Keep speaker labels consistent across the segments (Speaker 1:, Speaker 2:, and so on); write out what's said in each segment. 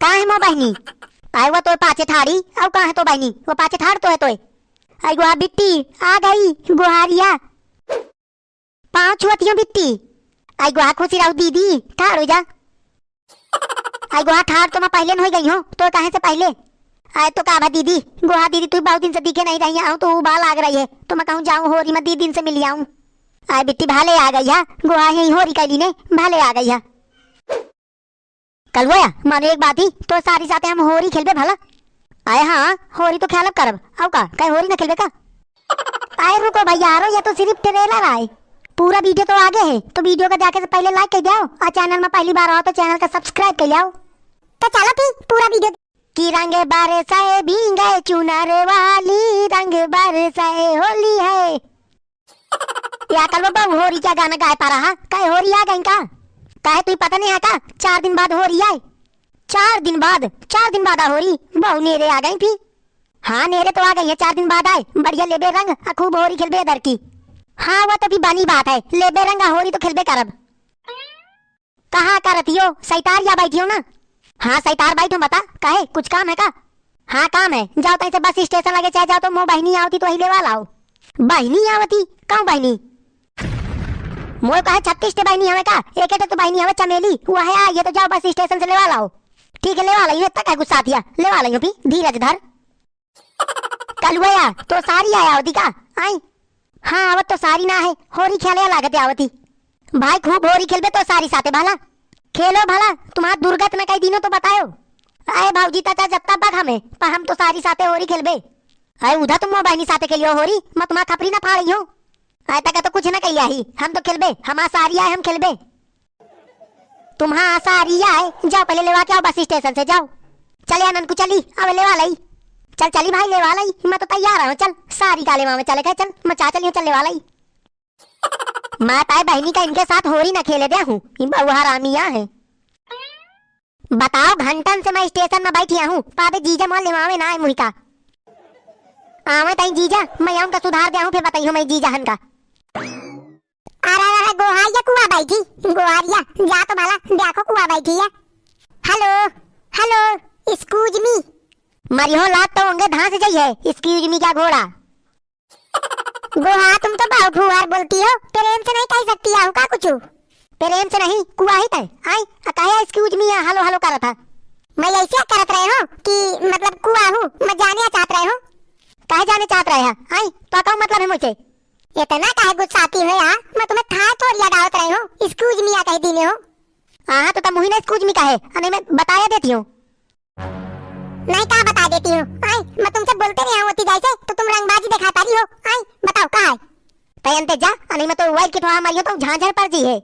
Speaker 1: कहाँ है मो बहनी? आए वो तो पाचे थाड़ी अब कहाँ है तो बहनी? वो पाचे थाड़ तो है तो आई गुहा बिट्टी आ गई गुहारिया पाँव छुअतियों बिट्टी आई गुहा खुशी रहू दीदी ठाड़ हो जा आई गुहा ठाड़ तो मैं पहले न हो गई हूँ तो कहाँ से पहले आए तो काबा दीदी गुहा दीदी तू बहुत दिन से दिखे नहीं रही आऊँ तो बाल आग रही है तो मैं कहूँ जाऊँ होरी मैं 2 दिन से मिली आऊँ आए बिट्टी भाले आ गई है गुहा यही होरी कैली ने भाले आ गई है कल वो मानो एक बात ही तो सारी साथे हम होरी खेलबे भला आए हाँ होरी तो खेलब करब आओ का कहीं होरी ना खेलबे का आए रुको भैया ये तो सिर्फ ट्रेलर आए पूरा वीडियो तो आगे है तो वीडियो का जाके से पहले लाइक कर जाओ और चैनल में पहली बार आओ तो चैनल का सब्सक्राइब कर जाओ तो चलो फिर पूरा वीडियो की रंग बरसाए भीगे चुनर वाली रंग बरसाए होली है या कल वो होरी क्या गाना गाए पा रहा कहे होरी आ गई का कहे तू पता नहीं है का 4 दिन बाद होरी आए 4 दिन बाद होरी बहु नेरे आ गई थी हाँ नेरे तो आ गई है 4 दिन बाद आए बढ़िया लेबे रंग खूब होरी खेलबे इधर की हाँ वो तो भी बनी बात है लेबे रंग होरी तो खेलबे करब कहाँ करती हो सैतार या बैठी हो ना हाँ सैतार बैठो बता कहे कुछ काम है का हाँ काम है जाओ तैसे बस स्टेशन लगे चाहे जाओ तो मो बहनी आवती तो हिले वाला आओ बहनी आवती कौन बहनी मोए कहे 36 टे बहनी हमें का एक तो बहनी हमें चमेली वो है ये तो जाओ बस स्टेशन से लेवा लाओ ठीक है लेवा लाइयो तक है गुस्सा दिया लेवा लाइयो भी धीरज धर कल हुआ तो सारी आया होती का आई हाँ आवत तो सारी ना है होरी खेले लागत आवती भाई खूब होरी खेलबे तो सारी साथे भला खेलो भला तुम्हारा दुर्गत में कई दिनों तो बताओ आए भाऊजी चाचा जत्ता बग हमें पर हम तो सारी साथे होरी खेलबे आए उधर तुम बहनी साथे खेलियो होरी मैं तुम्हारा खपरी ना फाड़ी हूँ आए तक तो कुछ ना कही ही हम तो खेलबे हमारा सारी आए हम खेलबे तुम्हारा सारी आए जाओ पहले लेवा के आओ बस स्टेशन से जाओ चले आनंद को चली अब लेवा लाई चल चली भाई लेवा लाई मैं तो तैयार हूँ चल सारी काले माँ में चले गए चल मैं चाचा लियो चल लेवा लाई मैं ताए बहनी का इनके साथ होरी ना खेले दे हूँ बहु हरामिया है बताओ घंटन से मैं स्टेशन में बैठी हूँ पापे जीजा मान लेवावे ना है मुही का आवे ताई जीजा मैं आऊँ का सुधार दे हूँ फिर बताइयो मैं जीजा हन का अरे गोहारिया कुआ बैठी गोहारिया जा तो भला देखो कुआ बैठी है हेलो हेलो एक्सक्यूज मी मरी हो लात तो होंगे धांस जाइए एक्सक्यूज मी क्या घोड़ा गोहा तुम तो बहुत फुहार बोलती हो प्रेम से नहीं कह सकती हो का कुछ प्रेम से नहीं कुआ ही तय आई कहा एक्सक्यूज मी हेलो हेलो कर था मैं ऐसे करत रहे हो कि मतलब कुआ हूँ मैं जाने चाहत रहे हो कहे जाने चाहत रहे हैं आई तो क्या मतलब है मुझे इतना काहे गुस्साती हो यार मैं तुम्हें था थोड़ी डालत रही हूँ एक्सक्यूज मी कह दीने हो हाँ तो तुम मुझे एक्सक्यूज मी कहे अने मैं बताया देती हूँ नहीं कहा बता देती हूँ आई मैं तुमसे बोलते नहीं होती जैसे तो तुम रंगबाजी दिखाता रही हो आई बताओ कहाँ है तयंते जा अने मैं तो वाइल की ठोहा मारियो तो झांझर पर जी है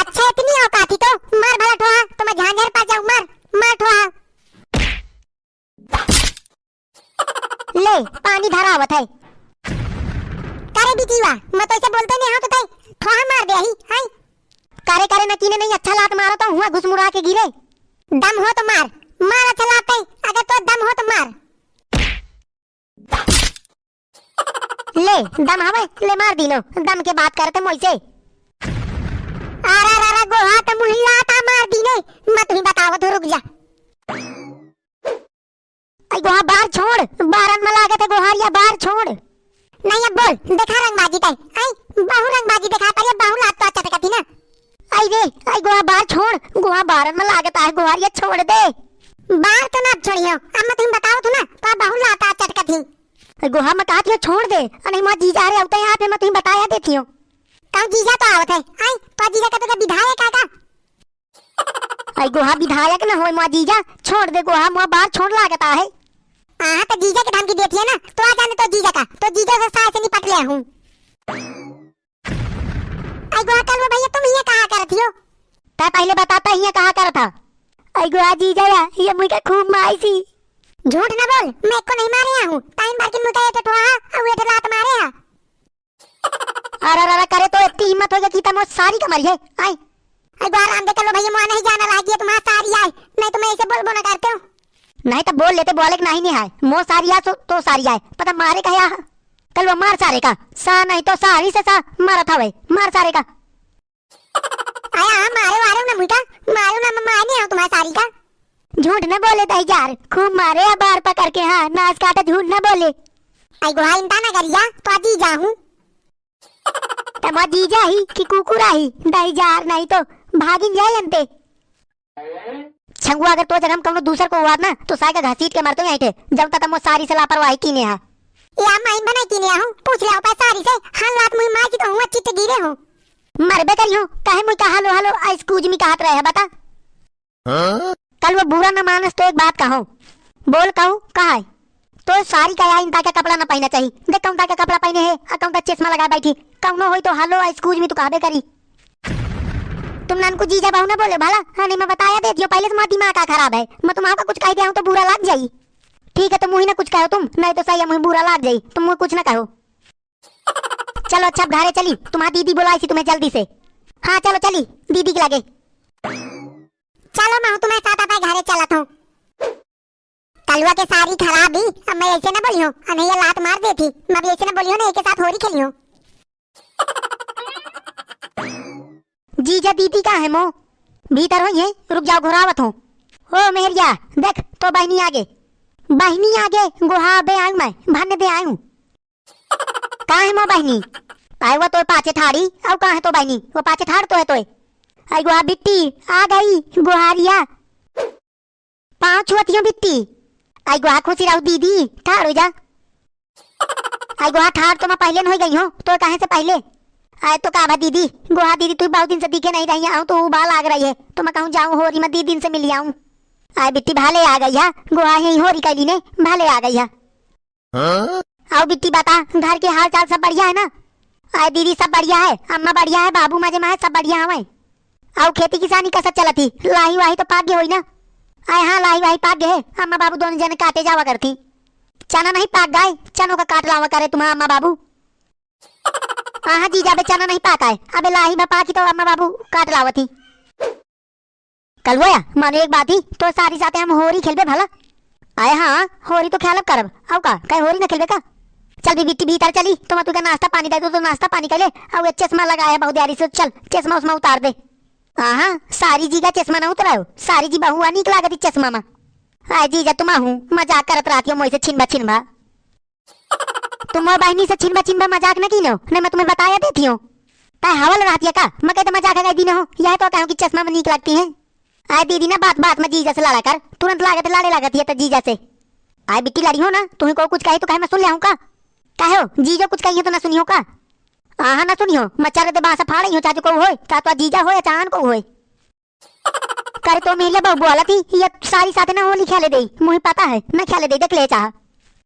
Speaker 1: अच्छा इतनी औकात थी तो मार भला ठोहा तो मैं झांझर पर जाऊँ मार मार ठोहा ले पानी धरा आवत है करे बीतीवा मैं तो इसे बोलते नहीं तो तई ठोहा मार दे ही हाय करे करे न कीने नहीं अच्छा लात मारो तो हुआ घुसमुड़ा के गिरे दम हो तो मार मार अच्छा लात है अगर तो दम हो तो मार ले दम हवे ले मार दिनो दम के बात करते मुझसे अरे गोहा तो मुहिला ता मार दिने मैं तुम्हें बताओ तो रुक जा आई गोहा बाहर छोड़ बारन में लागत है गोहारिया बाहर छोड़ नहीं अब बोल देखा रंगबाजी का आई बहु रंगबाजी दिखा पर ये बहु लात तो अच्छा दिखती ना आई रे आई गोहा बाहर छोड़ गोहा बारन में लागत है गोहारिया छोड़ दे बाहर तो ना छोड़ियो अब मैं तुम्हें बताओ तो ना तो बहु लात अच्छा दिखती गोहा मैं कहती हूँ छोड़ दे अरे माँ जीजा रे होते यहाँ पे मैं तुम्हें बताया देती हूँ कौन जीजा तो आवत है आई तो जीजा का तो विधायक आगा आई गोहा विधायक ना हो माँ जीजा छोड़ दे गोहा माँ बाहर छोड़ लागता है हाँ तो जीजा के धमकी देती है ना तो आ जाने तो जीजा का तो जीजा से साथ से निपट लिया हूँ आई गोहा कल वो भैया तुम ये कहा करती हो ता पहले बताता ही कहा कर था आई गोहा जीजा ये मुझे खूब मारी सी झूठ ना बोल मैं को नहीं मारे हूँ टाइम बार के मुझे तो ठोहा और ये लात मारे है अरे करे तो इतनी हिम्मत हो गई कि तुम सारी का मरी है आई आई गोहा राम दे कल भैया मुझे नहीं जाना लागी तुम्हारा सारी आए नहीं तो मैं ऐसे बोल बोला करते हो नहीं तो बोल लेते बोले नहीं नहीं है मो सारी आ तो सारी आए पता मारे का या कल वो मार सारे का सा नहीं तो सारी से सा मारा था भाई मार सारे का आया मारे वारे ना मुझा मारो ना मैं मारने हूं तुम्हारे
Speaker 2: हुआ सारी का।
Speaker 1: झूठ न बोले दही जार, खूब मारे अब बार पकड़ के। हाँ नाच काटा, झूठ न बोले।
Speaker 2: आई गुहा इंता ना करिया तो अजी जाऊं।
Speaker 1: तमा जीजा ही कि कुकुरा ही दही जार नहीं तो भागिन जाए अंते। छंगुआ अगर तो जगह कौनो दूसर को हुआ ना तो साय का घसीट के मारतो यहीं थे। जब तक मो सारी से लापरवाही कीने हा।
Speaker 2: या माइन बनाई कीने हूं, पूछ ले पे सारी से। हां रात मुई मार की तो हुआ चिट्टे गिरे हो।
Speaker 1: मरबे करियो काहे मुई का हालो हालो एक्सक्यूज मी कहत रहे है बता। कल वो बुरा न मानस तो एक बात कहो। बोल कहूं कहा है तो सारी का इन ताका कपड़ा न पहनना चाहिए। देख कौन ताका कपड़ा पहने है और कौन ता चश्मा लगा बैठी। कौनो होई तो हालो एक्सक्यूज मी तो कहबे करी। तुम नान को जीजा बहू ना बोले भला। हाँ नहीं मैं बताया दे दियो पहले से तुम्हारा दिमाग का खराब है। मैं तुम्हारा कुछ कह दिया हूं तो बुरा लग जाई। ठीक है तो मुही ना कुछ कहो तुम, नहीं तो सही है मुही बुरा लग जाई। तुम मुझे कुछ ना कहो। चलो अच्छा घरे चली, तुम्हारी दीदी बुलाई थी तुम्हें जल्दी से। हाँ चलो चली दीदी के लगे।
Speaker 2: चलो मैं तुम्हें साथ अपने घरे चलत हूं। कलवा के सारी खराब ही। अब मैं ऐसे ना बोलियो, नहीं ये लात मार देती। मैं भी ऐसे ना बोलियो ना, एक के साथ होरी खेलियो।
Speaker 1: जीजा दीदी का है मो भीतर हो ये, रुक जाओ घुरावत हो। ओ मेहरिया देख तो बहनी आगे गुहा बे आऊं मैं भन्ने दे आऊं। कहाँ है मो बहनी? आए वो तो पाचे ठाड़ी। अब कहाँ है तो बहनी? वो पाचे ठाड़ तो है तो आई गुहा बिट्टी आ गई गुहारिया। पाँव छुअतियों बिट्टी। आई गुहा खुशी रहू दीदी ठाड़ हो जा। आई गुहा ठाड़ तो मैं पहले न हो गई हूँ तो कहाँ से पहले आए तो कहा दीदी गुहा दीदी तू बहुत दिन से दिखे नहीं रही। आऊँ तो बाल आग रही है तो मैं कहूँ जाऊँ होरी मैं 2 दिन से मिली आऊँ। आए बिट्टी भाले आ गई है। गुहा यही होरी कैली ने भाले आ गई है। आओ बिट्टी बता घर के हाल चाल सब बढ़िया है ना? आए दीदी सब बढ़िया है, अम्मा बढ़िया है, बाबू मजे में है, सब बढ़िया है। आओ खेती किसानी कैसा चलती? लाही वाही तो पाक गई हुई ना? आए हाँ लाही वाही पाक गए। अम्मा बाबू दोनों जने काटे जावा करती। चना नहीं पाक गए, चनों का काट लावा करे तुम्हारा अम्मा बाबू। हाँ जीजा बे चना नहीं पाका है। अबे लाही बपा की तो अम्मा बाबू काट लावती। कल वो मानो एक बात ही तो सारी साथे हम होरी खेलबे भला। आए हाँ होरी तो खेलब करब। आओ का कहे होरी ना खेलबे का? चल भी बिट्टी भीतर चली तो मैं तुका नाश्ता पानी दे दो तो नाश्ता पानी कर ले। और चश्मा लगाया बहुत यारी से, चल चश्मा उसमें उतार दे। हाँ सारी जी का चश्मा ना उतराओ, सारी जी बहुआ निक लागती चश्मा में। आए जीजा तुम हूँ मजाक करत रहती हो मोई से छिनबा। तुम बहनी से छिनबा मजाक न की नो नहीं मैं तुम्हें बताया देती हूँ। ताए हवल रहती है का? मैं कहते मजाक है दी न हो। यह तो कहूँ कि चश्मा में नीक लगती है। आए दीदी ना बात बात में जीजा से लड़ा कर, तुरंत लागत लाड़े लगती है तो जीजा से। आए बिट्टी लड़ी हो ना, तुम्हें को कुछ कहे तो कहे मैं सुन लिया हूँ का? कहे हो जीजो कुछ कही तो ना सुनी हो का? हाँ ना सुनी हो मचारे दे बासा फाड़ी हो चाचू को होए चाचा जीजा हो या चाहन को होए। करे तो मेरी बहू बोला थी ये सारी साथे ना होली खेले दे। मुझे पता है ना खेले दे, देख ले चाह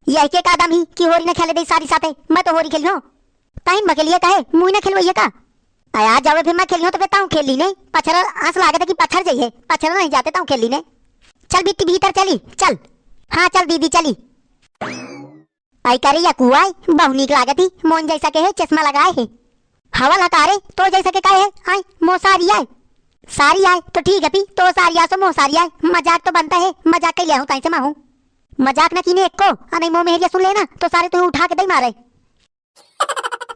Speaker 1: यह के कदम ही कि होरी ना खेले दे सारी साथे। मैं तो होरी खेली हूँ ताइन बकेलिए कहे मुझे ना खेलवाइए का? आया जाओ फिर मैं खेली हूँ तो फिर ताऊ खेली नहीं पछर आंस लागे कि पत्थर जाइए, पछर नहीं जाते ताऊ खेली नहीं। चल बिट्टी भीतर चली चल। हाँ चल दीदी चली। आई करे या कुआई बहु नीक लागती मोन जैसा के है चश्मा लगाए है। हवा लकारे तो जैसा के कहे आई मो सारी आए सारी आए तो ठीक है पी तो सारी आ सो मो सारी आए। मजाक तो बनता है, मजाक के लिया हूँ ताई से मैं हूँ। मजाक न कीने एक को नहीं मो मेहरिया सुन लेना तो सारे तुम्हें उठा के दे मारे।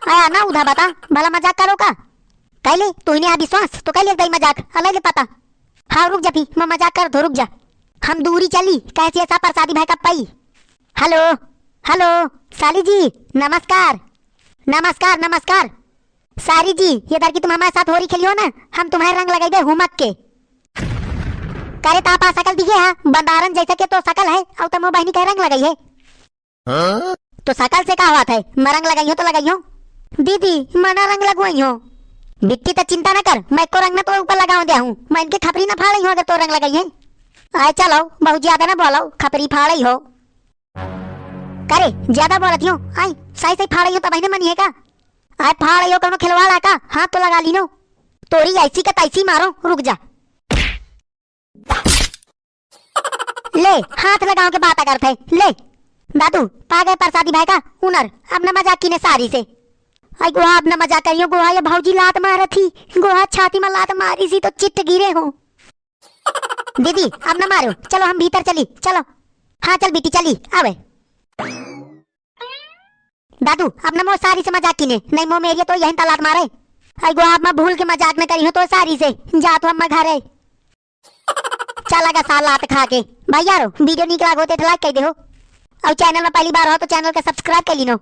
Speaker 1: आया ना उधा बता भला मजाक करो का? कैले तू इन्हें विश्वास तो कैले दई मजाक अलग पता। हाँ रुक जा पी मैं मजाक कर दो रुक जा। हम दूरी चली कैसी ऐसा प्रसादी भाई का पाई। हेलो हेलो साली जी नमस्कार नमस्कार नमस्कार। सारी जी ये दर की तुम हमारे साथ होरी खेली हो ना, हम तुम्हारे रंग लगाई दे हुमक के। करे तापा सकल दिखे है बंदारन जैसा के तो सकल है और तुम बहनी का रंग लगाई है। तो सकल से क्या बात है? मैं रंग लगाई हो तो लगाई हो दीदी मना रंग लगवाई हो। बिट्टी तो चिंता न कर मैं को रंग ना तो ऊपर लगाऊं दे हूं। मैं इनके खपरी ना फाड़ी हूं अगर तो रंग लगाई है। आए चलो बहुत ज्यादा ना बोलो खपरी फाड़ी हो। करे ज्यादा बोलती हो आई सही सही फाड़ी हो तब ना मनी है का? आए फाड़ी हो कौन खिलवाड़ा का? हाथ तो लगा ली नो तोरी ऐसी का तैसी मारो रुक जा। ले हाथ लगाओ के बात करते ले दादू पा गए प्रसादी भाई का हुनर। अब न मजाक की ने सारी से आई गोहा अब न मजाक करियो। गोहा ये भौजी लात मार थी, गोहा छाती में लात मारी सी तो चिट्ट गिरे हो। दीदी अब न मारो चलो हम भीतर चली चलो। हाँ चल बेटी चली आवे। दादू अब न मो सारी से मजाक की ने नहीं मो मेरी तो यही तलात मारे। आई गोहा मैं भूल के मजाक न करी हो तो सारी से जा तो हम घर है। चल लगा साल लात खा के भाई यारो वीडियो निक लागो तो लाइक कर दे हो और चैनल में पहली बार हो तो चैनल के सब्सक्राइब कर लीनो।